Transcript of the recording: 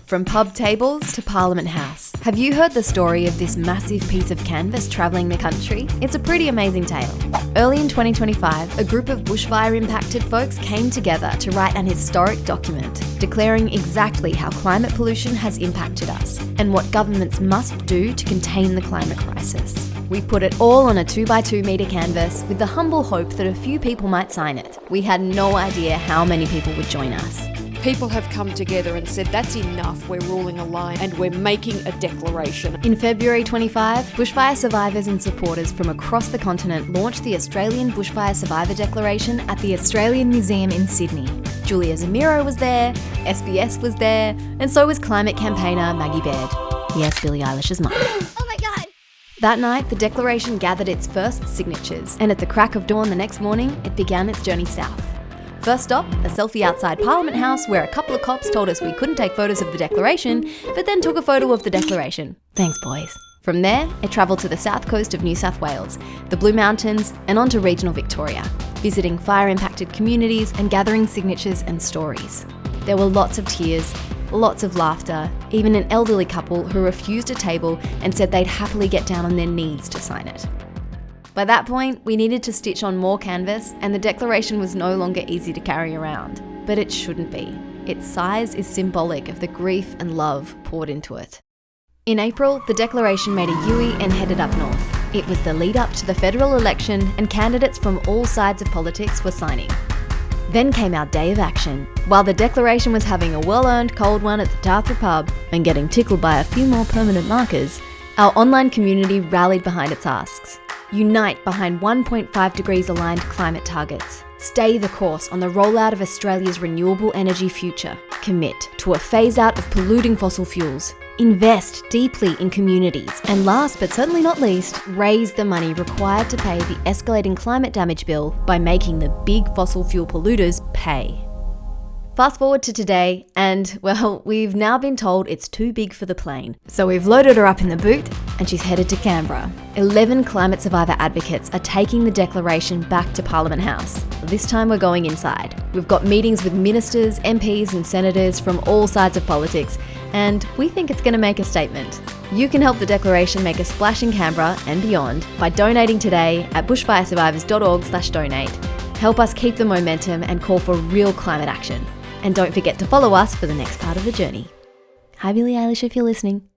From pub tables to Parliament House. Have you heard the story of this massive piece of canvas travelling the country? It's a pretty amazing tale. Early in 2025, a group of bushfire impacted folks came together to write an historic document declaring exactly how climate pollution has impacted us and what governments must do to contain the climate crisis. We put it all on a 2x2 metre canvas with the humble hope that a few people might sign it. We had no idea how many people would join us. People have come together and said, that's enough, we're ruling a line and we're making a declaration. In February 25, bushfire survivors and supporters from across the continent launched the Australian Bushfire Survivor Declaration at the Australian Museum in Sydney. Julia Zamiro was there, SBS was there, and so was climate campaigner Maggie Baird. Yes, Billie Eilish's mum. Oh my God! That night, the declaration gathered its first signatures, and at the crack of dawn the next morning, it began its journey south. First stop, a selfie outside Parliament House where a couple of cops told us we couldn't take photos of the declaration, but then took a photo of the declaration. Thanks, boys. From there, it travelled to the south coast of New South Wales, the Blue Mountains, and onto regional Victoria, visiting fire-impacted communities and gathering signatures and stories. There were lots of tears, lots of laughter, even an elderly couple who refused a table and said they'd happily get down on their knees to sign it. By that point, we needed to stitch on more canvas, and the declaration was no longer easy to carry around. But it shouldn't be. Its size is symbolic of the grief and love poured into it. In April, the declaration made a U-turn and headed up north. It was the lead up to the federal election, and candidates from all sides of politics were signing. Then came our day of action. While the declaration was having a well-earned cold one at the Tarthra pub and getting tickled by a few more permanent markers, our online community rallied behind its asks. Unite behind 1.5 degrees aligned climate targets. Stay the course on the rollout of Australia's renewable energy future. Commit to a phase out of polluting fossil fuels. Invest deeply in communities. And last but certainly not least, raise the money required to pay the escalating climate damage bill by making the big fossil fuel polluters pay. Fast forward to today, and well, we've now been told it's too big for the plane. So we've loaded her up in the boot, and she's headed to Canberra. 11 climate survivor advocates are taking the declaration back to Parliament House. This time we're going inside. We've got meetings with ministers, MPs and Senators from all sides of politics, and we think it's going to make a statement. You can help the declaration make a splash in Canberra and beyond by donating today at bushfiresurvivors.org/donate. Help us keep the momentum and call for real climate action. And don't forget to follow us for the next part of the journey. Hi, Billie Eilish, if you're listening.